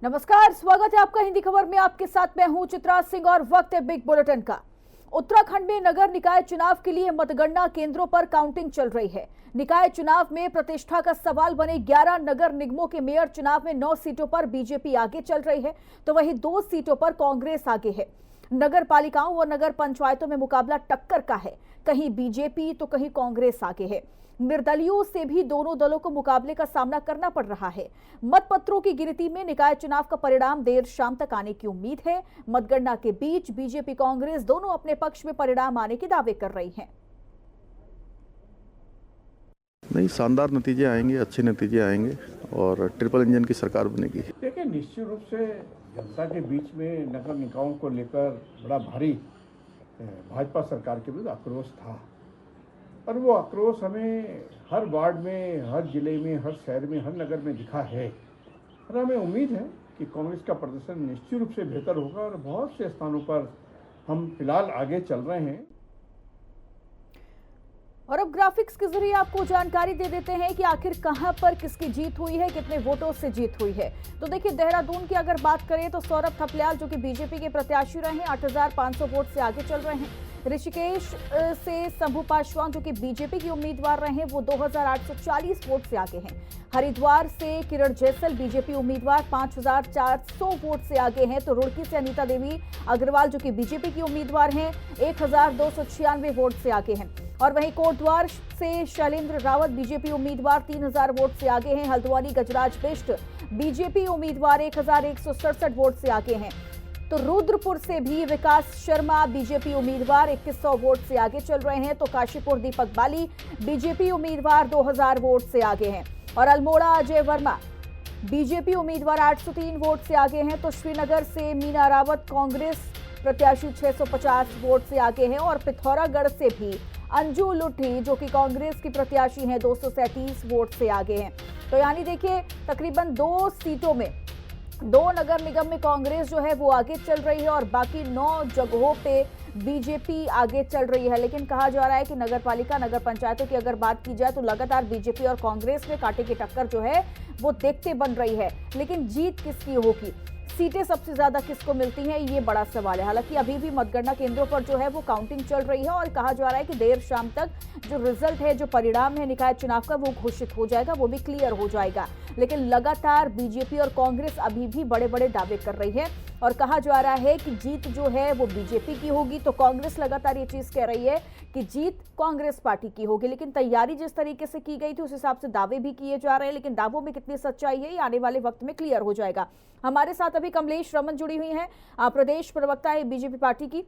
नमस्कार, स्वागत है आपका हिंदी खबर में। आपके साथ मैं हूं चित्रा सिंह और वक्त है बिग बुलेटिन का। उत्तराखंड में नगर निकाय चुनाव के लिए मतगणना केंद्रों पर काउंटिंग चल रही है। निकाय चुनाव में प्रतिष्ठा का सवाल बने 11 नगर निगमों के मेयर चुनाव में 9 सीटों पर बीजेपी आगे चल रही है, तो वहीं 2 सीटों पर कांग्रेस आगे है। नगर पालिकाओं व नगर पंचायतों में मुकाबला टक्कर का है, कहीं बीजेपी तो कहीं कांग्रेस आगे है। निर्दलियों से भी दोनों दलों को मुकाबले का सामना करना पड़ रहा है। मतपत्रों की गिनती में निकाय चुनाव का परिणाम देर शाम तक आने की उम्मीद है। मतगणना के बीच बीजेपी कांग्रेस दोनों अपने पक्ष में परिणाम आने के दावे कर रही हैं। नहीं, शानदार नतीजे आएंगे, अच्छे नतीजे आएंगे और ट्रिपल इंजन की सरकार बनेगी। देखिए, निश्चित रूप से जनता के बीच में नगर निकायों को लेकर बड़ा भारी भाजपा सरकार के विरुद्ध आक्रोश था और वो आक्रोश हमें हर वार्ड में, हर जिले में, हर शहर में, हर नगर में दिखा है और हमें उम्मीद है कि कांग्रेस का प्रदर्शन निश्चित रूप से बेहतर होगा और बहुत से स्थानों पर हम फिलहाल आगे चल रहे हैं। और अब ग्राफिक्स के जरिए आपको जानकारी दे देते हैं कि आखिर कहां पर किसकी जीत हुई है, कितने वोटों से जीत हुई है। तो देखिए, देहरादून की अगर बात करें तो सौरभ थपलियाल जो कि बीजेपी के प्रत्याशी रहे 8,500 वोट से आगे चल रहे हैं। ऋषिकेश से शंभू पासवान जो कि बीजेपी के उम्मीदवार रहे वो 2,840 वोट से आगे हैं। हरिद्वार से किरण जैसल बीजेपी उम्मीदवार 5,400 वोट से आगे हैं। तो रुड़की से अनीता देवी अग्रवाल जो कि बीजेपी की उम्मीदवार हैं 1,296 वोट से आगे हैं। और वहीं कोटद्वार से शैलेंद्र रावत बीजेपी उम्मीदवार 3,000 वोट से आगे हैं। हल्द्वानी गजराज बिष्ट बीजेपी उम्मीदवार 1,167 वोट से आगे हैं। तो रुद्रपुर से भी विकास शर्मा बीजेपी उम्मीदवार 2,100 वोट से आगे चल रहे हैं। तो काशीपुर दीपक बाली बीजेपी उम्मीदवार 2,000 वोट से आगे हैं। और अल्मोड़ा अजय वर्मा बीजेपी उम्मीदवार 803 वोट से आगे हैं। तो श्रीनगर से मीना रावत कांग्रेस प्रत्याशी 650 वोट से आगे हैं। और पिथौरागढ़ से भी अंजू लुठी जो कि कांग्रेस की प्रत्याशी हैं 237 वोट से आगे हैं। तो यानी देखिए, तकरीबन 2 सीटों में 2 नगर निगम में कांग्रेस जो है वो आगे चल रही है और बाकी 9 जगहों पे बीजेपी आगे चल रही है। लेकिन कहा जा रहा है कि नगर पालिका, नगर पंचायतों की अगर बात की जाए तो लगातार बीजेपी और कांग्रेस में कांटे की टक्कर जो है वो देखते बन रही है। लेकिन जीत किसकी होगी, सीटें सबसे ज्यादा किसको मिलती हैं, ये बड़ा सवाल है। हालांकि अभी भी मतगणना केंद्रों पर जो है वो काउंटिंग चल रही है और कहा जा रहा है कि देर शाम तक जो रिजल्ट है, जो परिणाम है निकाय चुनाव का, वो घोषित हो जाएगा, वो भी क्लियर हो जाएगा। लेकिन लगातार बीजेपी और कांग्रेस अभी भी बड़े बड़े दावे कर रही है और कहा जा रहा है कि जीत जो है वो बीजेपी की होगी। तो कांग्रेस लगातार ये चीज कह रही है कि जीत कांग्रेस पार्टी की होगी। लेकिन तैयारी जिस तरीके से की गई थी उस हिसाब से दावे भी किए जा रहे हैं, लेकिन दावों में कितनी सच्चाई है ये आने वाले वक्त में क्लियर हो जाएगा। हमारे साथ अभी कमलेश रमन जुड़ी हुई हैं, प्रदेश प्रवक्ता है बीजेपी पार्टी की।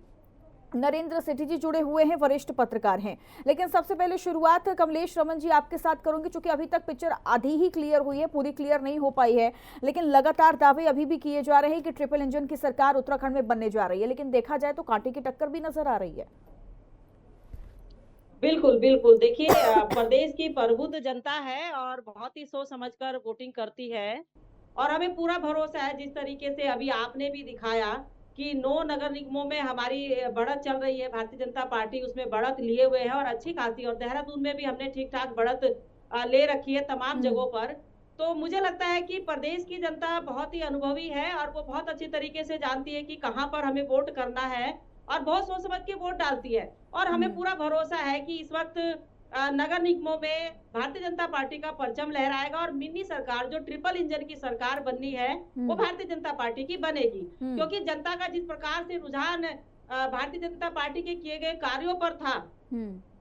नरेंद्र सेठी जी जुड़े हुए हैं, वरिष्ठ पत्रकार हैं। लेकिन सबसे पहले शुरुआत कमलेश रमन जी आपके साथ करूंगी, क्योंकि अभी तक पिक्चर आधी ही क्लियर हुई है, पूरी क्लियर नहीं हो पाई है। लेकिन लगातार दावे अभी भी किए जा रहे हैं कि ट्रिपल इंजन की सरकार उत्तराखंड में बनने जा रही है, लेकिन देखा जाए तो कांटे की टक्कर भी नजर आ रही है। बिल्कुल बिल्कुल, देखिए प्रदेश की प्रबुद्ध जनता है और बहुत ही सोच समझकर वोटिंग करती है और हमें पूरा भरोसा है, जिस तरीके से अभी आपने भी दिखाया कि 9 नगर निगमों में हमारी बढ़त चल रही है, भारतीय जनता पार्टी उसमें बढ़त लिए हुए है और अच्छी खासी, और देहरादून में भी हमने ठीक ठाक बढ़त ले रखी है तमाम जगहों पर। तो मुझे लगता है कि प्रदेश की जनता बहुत ही अनुभवी है और वो बहुत अच्छी तरीके से जानती है कि कहाँ पर हमें वोट करना है और बहुत सोच समझ के वोट डालती है। और हमें पूरा भरोसा है कि इस वक्त नगर निगमों में भारतीय जनता पार्टी का परचम लहराएगा और मिनी सरकार, जो ट्रिपल इंजन की सरकार बननी है, वो भारतीय जनता पार्टी की बनेगी। क्योंकि जनता का जिस प्रकार से रुझान भारतीय जनता पार्टी के किए गए कार्यों पर था,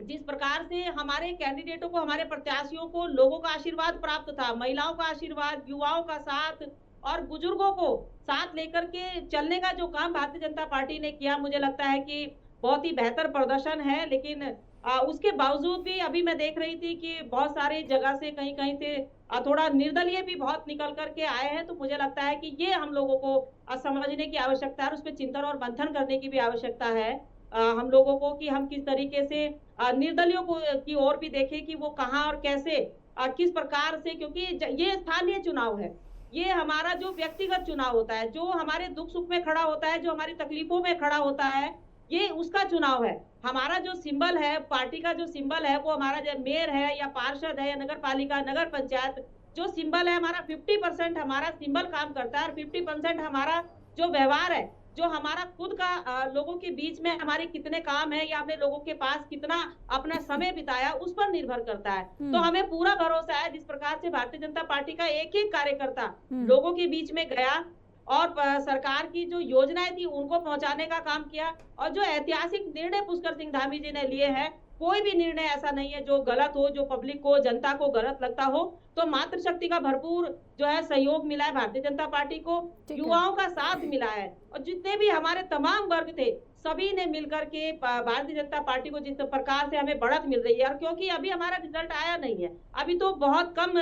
जिस प्रकार से हमारे कैंडिडेटों को, हमारे प्रत्याशियों को लोगों का आशीर्वाद प्राप्त था, महिलाओं का आशीर्वाद, युवाओं का साथ और बुजुर्गों को साथ लेकर के चलने का जो काम भारतीय जनता पार्टी ने किया, मुझे लगता है कि बहुत ही बेहतर प्रदर्शन है। लेकिन उसके बावजूद भी अभी मैं देख रही थी कि बहुत सारी जगह से, कहीं-कहीं से थोड़ा निर्दलीय भी बहुत निकल कर के आए हैं। तो मुझे लगता है कि ये हम लोगों को समझने की आवश्यकता है और उस पे चिंतन और मंथन करने की भी आवश्यकता है हम लोगों को, कि हम किस तरीके से निर्दलियों को की ओर भी देखें कि वो कहाँ और कैसे किस प्रकार से, क्योंकि ये स्थानीय चुनाव है, ये हमारा जो व्यक्तिगत चुनाव होता है, जो हमारे दुख सुख में खड़ा होता है, जो हमारी तकलीफों में खड़ा होता है, ये उसका चुनाव है। हमारा जो सिंबल है, पार्टी का जो सिंबल है, वो हमारा मेयर है या पार्षद है या नगर पालिका, नगर पंचायत, जो सिंबल है हमारा 50% हमारा सिंबल काम करता है और 50% हमारा जो व्यवहार है, जो हमारा खुद का लोगों के बीच में हमारे कितने काम है या हमने लोगों के पास कितना अपना समय बिताया उस पर निर्भर करता है। तो हमें पूरा भरोसा है जिस प्रकार से भारतीय जनता पार्टी का एक-एक कार्यकर्ता लोगों के बीच में गया और सरकार की जो योजनाएं थी उनको पहुंचाने का काम किया और जो ऐतिहासिक निर्णय पुष्कर सिंह धामी जी ने लिए हैं, कोई भी निर्णय ऐसा नहीं है जो गलत हो, जो पब्लिक को, जनता को गलत लगता हो। तो मातृशक्ति का भरपूर जो है सहयोग मिला है भारतीय जनता पार्टी को, युवाओं का साथ मिला है और जितने भी हमारे तमाम वर्ग थे सभी ने मिलकर के भारतीय जनता पार्टी को जिस प्रकार से हमें बढ़त मिल रही है और क्योंकि अभी हमारा रिजल्ट आया नहीं है, अभी तो बहुत कम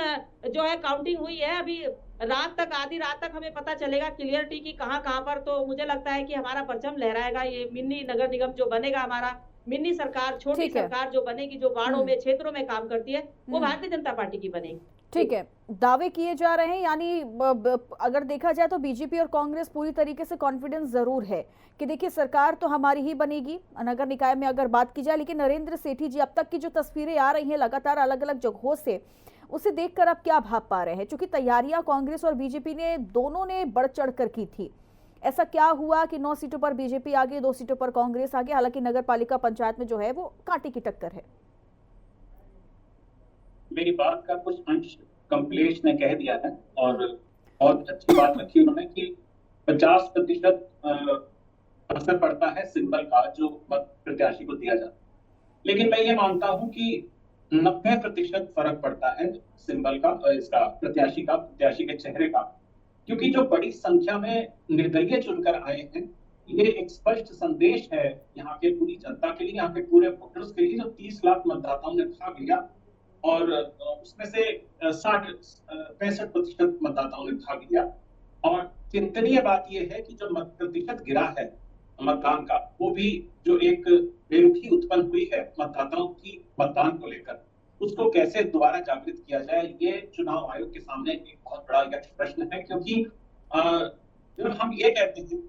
जो है काउंटिंग हुई है, अभी रात तक आधी रात तक हमें पता चलेगा क्लियरिटी की कहाँ पर। तो मुझे लगता है कि हमारा परचम लहराएगा, ये मिनी नगर निगम जो बनेगा हमारा, मिनी सरकार, छोटी सरकार जो बनेगी, जो वार्डों में क्षेत्रों में काम करती है, वो भारतीय जनता पार्टी की बनेगी। ठीक है, दावे किए जा रहे हैं, यानी अगर देखा जाए तो बीजेपी और कांग्रेस पूरी तरीके से कॉन्फिडेंस जरूर है कि देखिए सरकार तो हमारी ही बनेगी नगर निकाय में अगर बात की जाए। लेकिन नरेंद्र सेठी जी, अब तक की जो तस्वीरें आ रही हैं लगातार अलग अलग जगहों से, उसे देखकर आप क्या भाव पा रहे हैं? क्योंकि तैयारियां कांग्रेस और बीजेपी ने दोनों ने बढ़ चढ़ कर की थी। ऐसा क्या हुआ कि 9 सीटों पर बीजेपी आगे, 2 सीटों पर कांग्रेस आगे? हालांकि नगर पालिका पंचायत में जो है वो कांटे की टक्कर है। मेरी बात का कुछ अंश कमलेश ने कह दिया है और बहुत अच्छी बात रखी उन्होंने कि 50% असर पड़ता है सिंबल का जो मत प्रत्याशी को दिया जाता है। लेकिन मैं ये मानता हूं कि 90% फर्क पड़ता है सिंबल का, इसका प्रत्याशी के चेहरे का, क्योंकि जो बड़ी संख्या में निर्दलीय चुनकर आए हैं, ये एक स्पष्ट संदेश है यहाँ के पूरी जनता के लिए, यहाँ के पूरे वोटर्स के लिए। जो 30 लाख मतदाताओं ने भाग लिया और उसमें से 65% मतदाताओं ने भाग लिया। और चिंतनीय बात यह है कि जो मत प्रतिशत गिरा है मतदान का, वो भी जो एक बेरुखी उत्पन्न हुई है मतदाताओं की मतदान को लेकर, उसको कैसे दोबारा जागृत किया जाए, ये चुनाव आयोग के सामने एक बहुत बड़ा यक्ष प्रश्न है। क्योंकि जब हम ये कहते हैं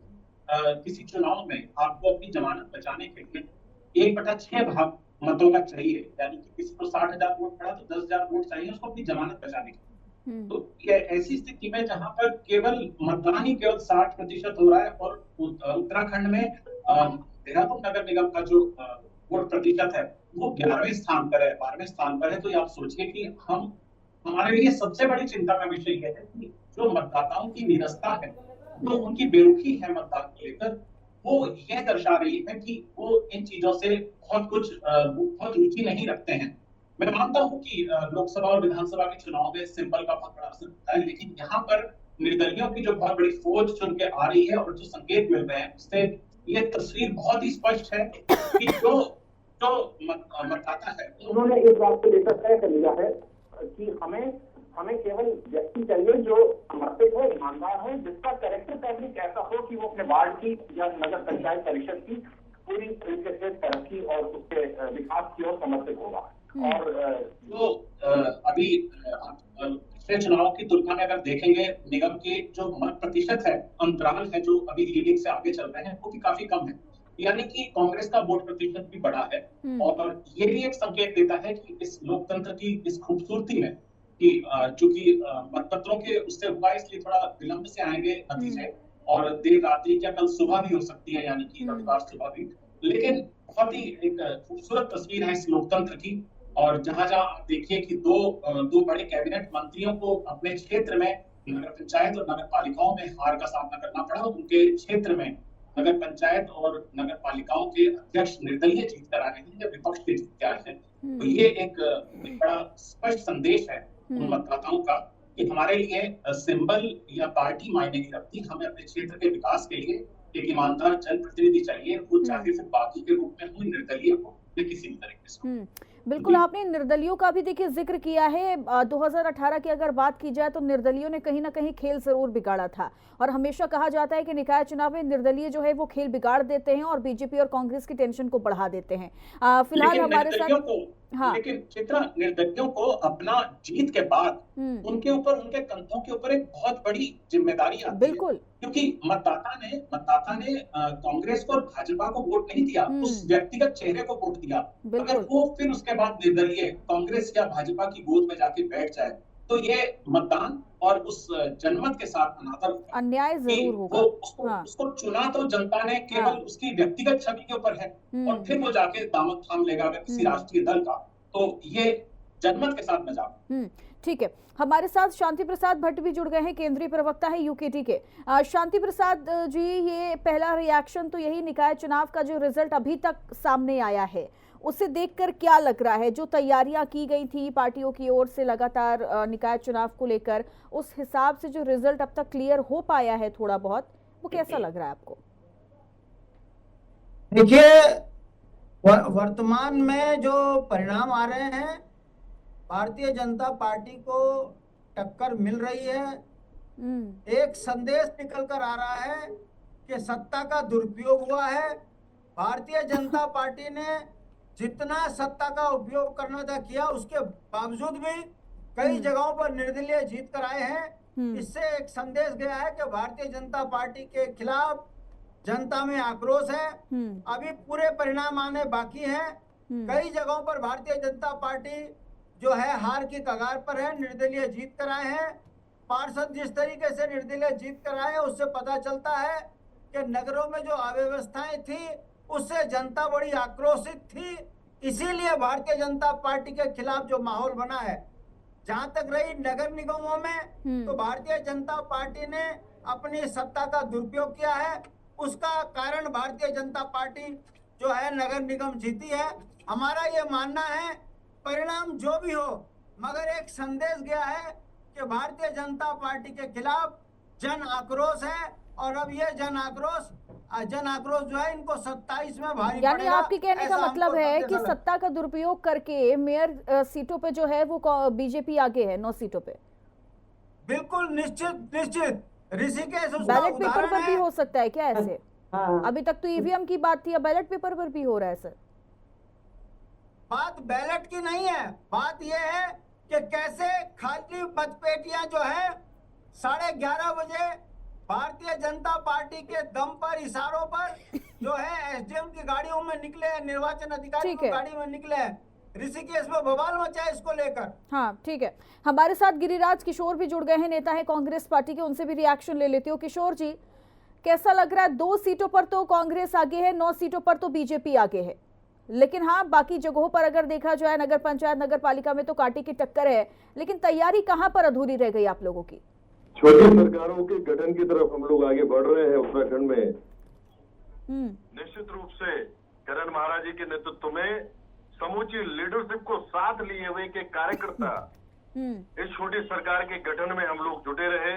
किसी चुनाव में आपको अपनी जमानत बचाने के लिए 1/6 भाग मतों का चाहिए, यानी कि किसी को 60,000 वोट पड़ा तो 10,000 वोट चाहिए उसको अपनी जमानत बचाने के लिए। तो ये ऐसी स्थिति में जहां पर केवल मतदान ही केवल 60% हो रहा है और उत्तराखंड में देहरादून नगर निगम का जो वोट प्रतिशत है वो 11वें स्थान पर है, 12वें स्थान पर है। तो आप सोचिए कि हमारे लिए सबसे बड़ी चिंता का विषय यह है कि जो मतदाताओं की निरस्ता है, जो उनकी बेरुखी है मतदान को लेकर, वो ये दर्शा रही है कि वो इन चीजों से बहुत रुचि नहीं रखते हैं। मैं मानता हूं कि लोकसभा और विधानसभा के चुनाव में सिंबल का बहुत बड़ा असर होता है, लेकिन यहाँ पर निर्दलियों की जो बहुत बड़ी फौज चुन के आ रही है और जो संकेत मिल रहे हैं, उससे ये तस्वीर बहुत ही स्पष्ट है कि जो मतदाता है उन्होंने इस बात को लेकर तय कर लिया है कि हमें केवल व्यक्ति चाहिए जो समर्पित हो, ईमानदार हो, जिसका कैरेक्टर फैब्रिक ऐसा हो कि वो अपने वार्ड की या नगर पंचायत परिषद की पूरी तरीके से तरक्की और उसके विकास की ओर समर्पित होगा। और जो अभी पिछले चुनाव की तुलना में अगर देखेंगे, निगम के जो मत प्रतिशत है, अंतराल है जो अभी लीडिंग से आगे चल रहे हैं, वो भी काफी कम है। यानी कि कांग्रेस का वोट प्रतिशत भी बढ़ा है और ये भी एक संकेत देता है कि इस लोकतंत्र की इस खूबसूरती में कि चूंकि मतपत्रों के उससे हुआ, इसलिए थोड़ा विलंब से आएंगे नतीजे और देर रात्रि या कल सुबह भी हो सकती है, यानी कि रविवार सुबह भी। लेकिन बहुत ही एक खूबसूरत तस्वीर है इस लोकतंत्र की। और जहां आप देखिए कि दो बड़े कैबिनेट मंत्रियों को अपने क्षेत्र में नगर पंचायत और नगर पालिकाओं में हार का सामना करना पड़ा। उनके क्षेत्र में नगर पंचायत और नगर पालिकाओं के अध्यक्ष निर्दलीय जीत कर आ रहे हैं या विपक्ष के जीत के आए हैं। तो ये एक बड़ा स्पष्ट संदेश है उन मतदाताओं का कि हमारे लिए सिंबल या पार्टी मायने नहीं रखती, हमें अपने क्षेत्र के विकास के लिए एक ईमानदार जनप्रतिनिधि चाहिए, वो चाहे सिर्फ बाकी के रूप में हो, निर्दलीय हो या किसी भी तरीके से। बिल्कुल, आपने निर्दलियों का भी देखिए जिक्र किया है। 2018 की अगर बात की जाए तो निर्दलियों ने कहीं ना कहीं खेल जरूर बिगाड़ा था और हमेशा कहा जाता है कि निकाय चुनाव में निर्दलीय जो है वो खेल बिगाड़ देते हैं और बीजेपी और कांग्रेस की टेंशन को बढ़ा देते हैं। फिलहाल हमारे साथ लेकिन चित्रा, निर्दलियों को अपना जीत के बाद उनके उनके कंधों के ऊपर एक बहुत बड़ी जिम्मेदारी आती है। बिल्कुल, क्योंकि मतदाता ने कांग्रेस को और भाजपा को वोट नहीं दिया, उस व्यक्तिगत चेहरे को वोट दिया। अगर वो फिर उसके बाद निर्दलीय कांग्रेस या भाजपा की गोद में जाके बैठ जाए तो ये मतदान और उस जनमत के साथ अनादर होगा अन्याय कि जरूर वो होगा। हाँ। उसको चुना तो जनता ने केवल हाँ। उसकी व्यक्तिगत छवि के ऊपर है, और फिर वो जाके दामन थाम लेगा अगर किसी राष्ट्रीय दल का, तो ये जनमत के साथ मजाक। ठीक है, हमारे साथ शांति प्रसाद भट्ट भी जुड़ गए हैं, केंद्रीय प्रवक्ता है यूकेटी के। शांति प्रसाद जी, ये पहला रिएक्शन तो यही, निकाय चुनाव का जो रिजल्ट अभी तक सामने आया है उसे देखकर क्या लग रहा है? जो तैयारियां की गई थी पार्टियों की ओर से लगातार निकाय चुनाव को लेकर, उस हिसाब से जो रिजल्ट अब तक क्लियर हो पाया है थोड़ा बहुत, वो कैसा लग रहा है आपको? देखिए, वर्तमान में जो परिणाम आ रहे हैं, भारतीय जनता पार्टी को टक्कर मिल रही है। एक संदेश निकल कर आ रहा है कि सत्ता का दुरुपयोग हुआ है। भारतीय जनता पार्टी ने जितना सत्ता का उपयोग करना था किया, उसके बावजूद भी कई जगहों पर निर्दलीय जीत कर आए हैं। इससे एक संदेश गया है कि भारतीय जनता पार्टी के खिलाफ जनता में आक्रोश है। अभी पूरे परिणाम आने बाकी हैं। कई जगहों पर भारतीय जनता पार्टी जो है हार की कगार पर है, निर्दलीय जीत कर आए हैं। पार्षद जिस तरीके से निर्दलीय जीत कर आए हैं, उससे पता चलता है कि नगरों में जो अव्यवस्थाएं थी उससे जनता बड़ी आक्रोशित थी। इसीलिए भारतीय जनता पार्टी के खिलाफ जो माहौल बना है। जहां तक रही नगर निगमों में, तो भारतीय जनता पार्टी ने अपनी सत्ता का दुरुपयोग किया है। उसका कारण भारतीय जनता पार्टी जो है नगर निगम जीती है। हमारा ये मानना है परिणाम जो भी हो, मगर एक संदेश गया है कि भारतीय जनता पार्टी के खिलाफ जन आक्रोश है, और अब ये जन आक्रोश जो है इनको 27 में भारी यानी पड़ेगा। आपके कहने का मतलब है कि सत्ता का दुरुपयोग करके मेयर सीटों पे जो है वो बीजेपी आगे है, 9 सीटों पे। बिल्कुल निश्चित। ऋषिकेश बैलेट पेपर पर भी हो सकता है क्या ऐसे? अभी तक तो ईवीएम की बात थी, अब बैलेट पेपर पर भी हो रहा है सर। बात बैलेट की नहीं है, बात यह है कि कैसे खाली मतपेटियां जो है 11:30 बजे भारतीय जनता पार्टी के दम पर, इशारों पर जो है एसडीएम की गाड़ियों में निकले, निर्वाचन अधिकारी की गाड़ी में निकले, ऋषिकेश में बवाल मचा है इसको लेकर। हाँ ठीक है, हमारे साथ गिरिराज किशोर भी जुड़ गए हैं, नेता है कांग्रेस पार्टी के, उनसे भी रिएक्शन ले लेती हूँ। किशोर जी, कैसा लग रहा है? 2 सीटों पर तो कांग्रेस आगे है, 9 सीटों पर तो बीजेपी आगे है, लेकिन हाँ बाकी जगहों पर अगर देखा जाए, नगर पंचायत, नगर पालिका में तो कांटे की टक्कर है, लेकिन तैयारी कहाँ पर अधूरी रह गई आप लोगों की? छोटी सरकारों के गठन की तरफ हम लोग आगे बढ़ रहे हैं उत्तराखंड में। निश्चित रूप से करण महाराज जी के नेतृत्व में समूची लीडरशिप को साथ लिए हुए के कार्यकर्ता इस छोटी सरकार के गठन में हम लोग जुटे रहे।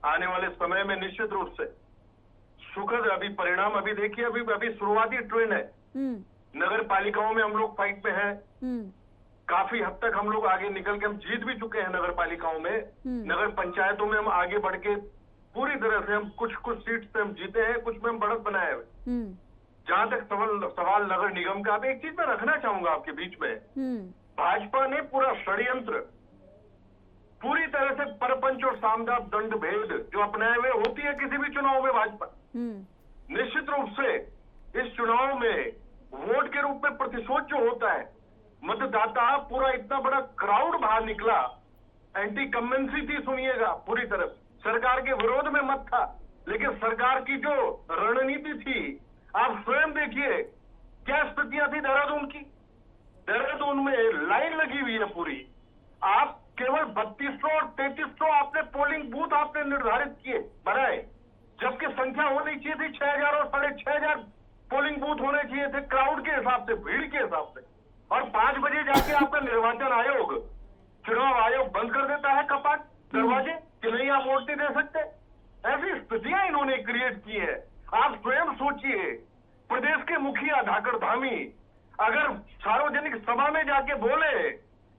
आने वाले समय में निश्चित रूप से सुखद अभी परिणाम, अभी देखिए अभी शुरुआती ट्रेंड है। नगर पालिकाओं में हम लोग फाइट में हैं। काफी हद तक हम लोग आगे निकल के हम जीत भी चुके हैं नगर पालिकाओं में। नगर पंचायतों में हम आगे बढ़ के पूरी तरह से हम कुछ सीट पे हम जीते हैं, कुछ में हम बढ़त बनाए हुए। जहां तक सवाल नगर निगम का, अब एक चीज मैं रखना चाहूंगा आपके बीच में, भाजपा ने पूरा षड्यंत्र पूरी तरह से परपंच और सामदान दंड भेद जो अपनाए हुए होती है किसी भी चुनाव में भाजपा, निश्चित रूप से इस चुनाव में वोट के रूप में प्रतिशोध जो होता है, मतदाता पूरा इतना बड़ा क्राउड बाहर निकला, एंटी कमेंसी थी, सुनिएगा, पूरी तरफ सरकार के विरोध में मत था, लेकिन सरकार की जो रणनीति थी आप स्वयं देखिए क्या स्थितियां थी देहरादून की। देहरादून में लाइन लगी हुई है पूरी, आप केवल 3200 और 3300 आपने पोलिंग बूथ आपने निर्धारित किए बनाए, जबकि संख्या होनी चाहिए थी 6000 और 6500 पोलिंग बूथ होने चाहिए थे क्राउड के हिसाब से, भीड़ के हिसाब से। और 5 बजे जाके आपका निर्वाचन आयोग, चुनाव आयोग बंद कर देता है कपाट दरवाजे कि नहीं आप वोट नहीं दे सकते। ऐसी स्थितियां इन्होंने क्रिएट की है। आप स्वयं सोचिए, प्रदेश के मुखिया धाकड़ धामी अगर सार्वजनिक सभा में जाके बोले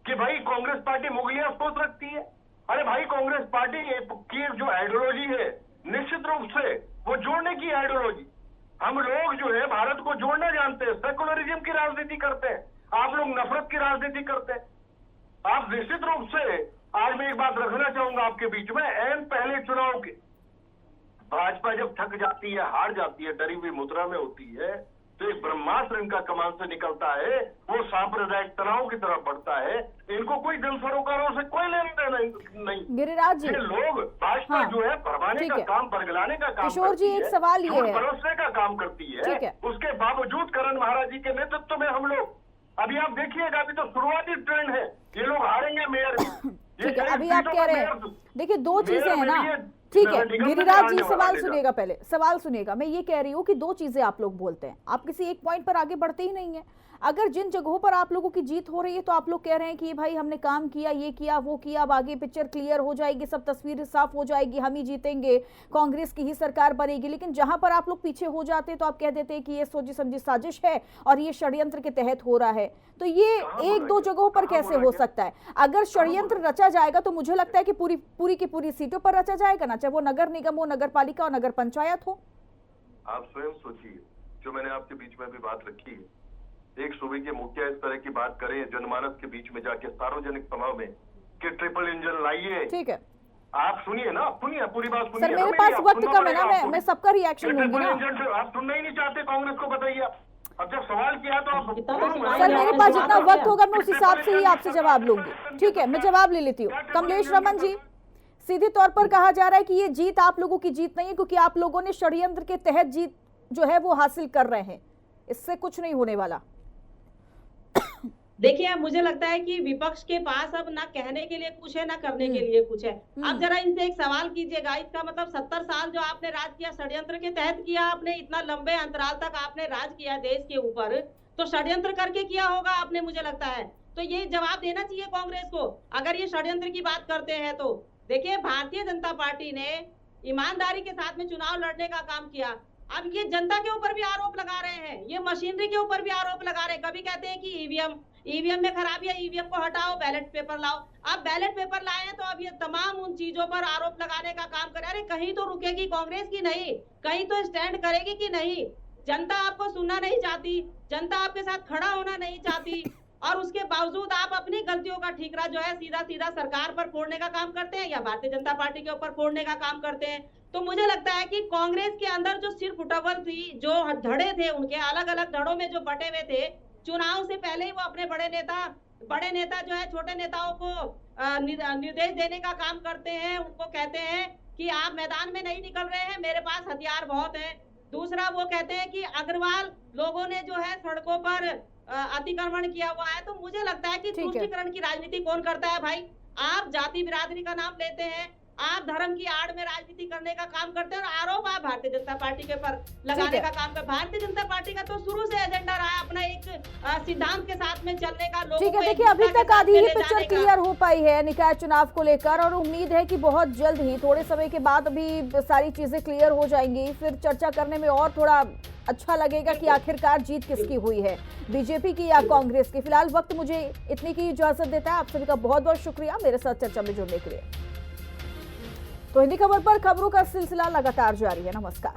कि भाई कांग्रेस पार्टी मुगलिया सोच रखती है, अरे भाई कांग्रेस पार्टी की जो आइडियोलॉजी है निश्चित रूप से वो जोड़ने की आइडियोलॉजी, हम लोग जो है भारत को जोड़ना जानते हैं, सेकुलरिज्म की राजनीति करते हैं, आप लोग नफरत की राजनीति करते हैं। आप निश्चित रूप से, आज मैं एक बात रखना चाहूंगा आपके बीच में, एन पहले चुनाव के भाजपा जब थक जाती है, हार जाती है, डरी हुई मुद्रा में होती है, तो एक ब्रह्मास्त्र इनका कमान से निकलता है, वो सांप्रदायिक तनाव की तरफ बढ़ता है। इनको कोई जन सरोकारों से कोई लेना देना नहीं। गिरिराज जी, ये लोग भाजपा हाँ, जो है भरवाने ठीक का है। काम, बरगलाने का काम किशोर जी, करती एक है, सवाल ये झूठ है। बरसने का काम करती ठीक है। है। उसके बावजूद करण महाराज जी के नेतृत्व में हम लोग, अभी आप देखिएगा, अभी तो शुरुआती ट्रेंड है, ये लोग हारेंगे मेयर। ठीक है, अभी आप कह रहे हैं, देखिए दो चीजें हैं ना। ठीक है गिरिराज जी, सवाल सुनिएगा, पहले सवाल सुनिएगा। मैं ये कह रही हूँ कि दो चीजें आप लोग बोलते हैं, आप किसी एक पॉइंट पर आगे बढ़ते ही नहीं है। अगर जिन जगहों पर आप लोगों की जीत हो रही है तो आप लोग कह रहे हैं कि भाई हमने काम किया, ये किया, वो किया, अब आगे पिक्चर क्लियर हो जाएगी, सब तस्वीर साफ हो जाएगी, हम ही जीतेंगे, कांग्रेस की ही सरकार बनेगी। लेकिन जहां पर आप लोग पीछे हो जाते हैं तो आप कह देते हैं कि ये सोची समझी साजिश है और ये षड्यंत्र के तहत हो रहा है। तो ये एक दो जगहों पर कैसे हो सकता है? अगर षड्यंत्र रचा जाएगा तो मुझे लगता है कि पूरी की पूरी सीटों पर रचा जाएगा ना, चाहे वो नगर निगम हो, नगर पालिका और नगर पंचायत हो। आप स्वयं सोचिए, जो मैंने आपके बीच में भी बात रखी है, एक सूबे के मुखिया इस तरह की बात करें जनमानस के बीच में जाके सार्वजनिक सभा में कि ट्रिपल इंजन लाइए। ठीक है, आप सुनिए ना, सुनिए पूरी बात सुनिए। सर मेरे पास वक्त कम है ना, मैं सबका रिएक्शन लूंगी ना। आप सुनना ही नहीं चाहते, कांग्रेस को बताइए। अब जब सवाल किया तो आप सर मेरे पास जितना वक्त होगा मैं उस हिसाब से ही आपसे जवाब लूंगी। ठीक है, मैं जवाब ले लेती हूँ। कमलेश रमन जी, सीधे तौर पर कहा जा रहा है कि ये जीत आप लोगों की जीत नहीं है, क्योंकि आप लोगों ने षड्यंत्र के तहत जीत जो है वो हासिल कर रहे हैं, इससे कुछ नहीं होने वाला। देखिए, मुझे लगता है कि विपक्ष के पास अब ना कहने के लिए कुछ है ना करने के लिए कुछ है। अब जरा इनसे एक सवाल कीजिएगा, इसका मतलब 70 साल जो आपने राज किया षड्यंत्र के तहत किया, आपने इतना लंबे अंतराल तक आपने राज किया देश के ऊपर, तो षड्यंत्र करके किया होगा आपने, मुझे लगता है। तो ये जवाब देना चाहिए कांग्रेस को अगर ये षड्यंत्र की बात करते हैं तो। देखिए, भारतीय जनता पार्टी ने ईमानदारी के साथ में चुनाव लड़ने का काम किया। अब ये जनता के ऊपर भी आरोप लगा रहे हैं, ये मशीनरी के ऊपर भी आरोप लगा रहे हैं। कभी कहते हैं कि ईवीएम में खराबी है, ईवीएम को हटाओ, बैलेट पेपर लाओ। अब बैलेट पेपर लाए हैं तो अब ये तमाम उन चीजों पर आरोप लगाने का काम करे। अरे कहीं तो रुकेगी कांग्रेस की नहीं, कहीं तो स्टैंड करेगी कि नहीं? जनता आपको सुनना नहीं चाहती, जनता आपके साथ खड़ा होना नहीं चाहती, और उसके बावजूद आप अपनी गलतियों का ठीकरा जो है सीधा सीधा सरकार पर फोड़ने का काम करते हैं या भारतीय जनता पार्टी के ऊपर फोड़ने का काम करते हैं। तो मुझे लगता है कि कांग्रेस के अंदर जो सिर फुटावल थी, जो धड़े थे उनके अलग अलग धड़ों में जो बटे हुए थे, चुनाव से पहले ही वो अपने बड़े नेता जो है छोटे नेताओं को निर्देश देने का काम करते हैं। उनको कहते हैं कि आप मैदान में नहीं निकल रहे हैं, मेरे पास हथियार बहुत हैं। दूसरा, वो कहते हैं कि अग्रवाल लोगों ने जो है सड़कों पर अतिक्रमण किया हुआ है। तो मुझे लगता है कि तुष्टीकरण की राजनीति कौन करता है भाई? आप जाति बिरादरी का नाम लेते हैं, आप धर्म की आड़ में राजनीति करने का काम करते हैं, और आरोप आप भारतीय जनता पार्टी के ऊपर लगाने का काम करते हैं। भारतीय जनता पार्टी का तो शुरू से एजेंडा रहा है अपना एक सिद्धांत के साथ में चलने का। ठीक है, देखिए अभी तक आधी ही पिक्चर क्लियर हो पाई है निकाय चुनाव को लेकर, और उम्मीद है कि बहुत जल्द ही, थोड़े समय के बाद अभी सारी चीजें क्लियर हो जाएंगी, फिर चर्चा करने में और थोड़ा अच्छा लगेगा कि आखिरकार जीत किसकी हुई है, बीजेपी की या कांग्रेस की। फिलहाल वक्त मुझे इतनी की इजाजत देता है। आप सभी का बहुत बहुत शुक्रिया मेरे साथ चर्चा में जुड़ने के लिए। तो हिंदी खबर पर खबरों का सिलसिला लगातार जारी है। नमस्कार।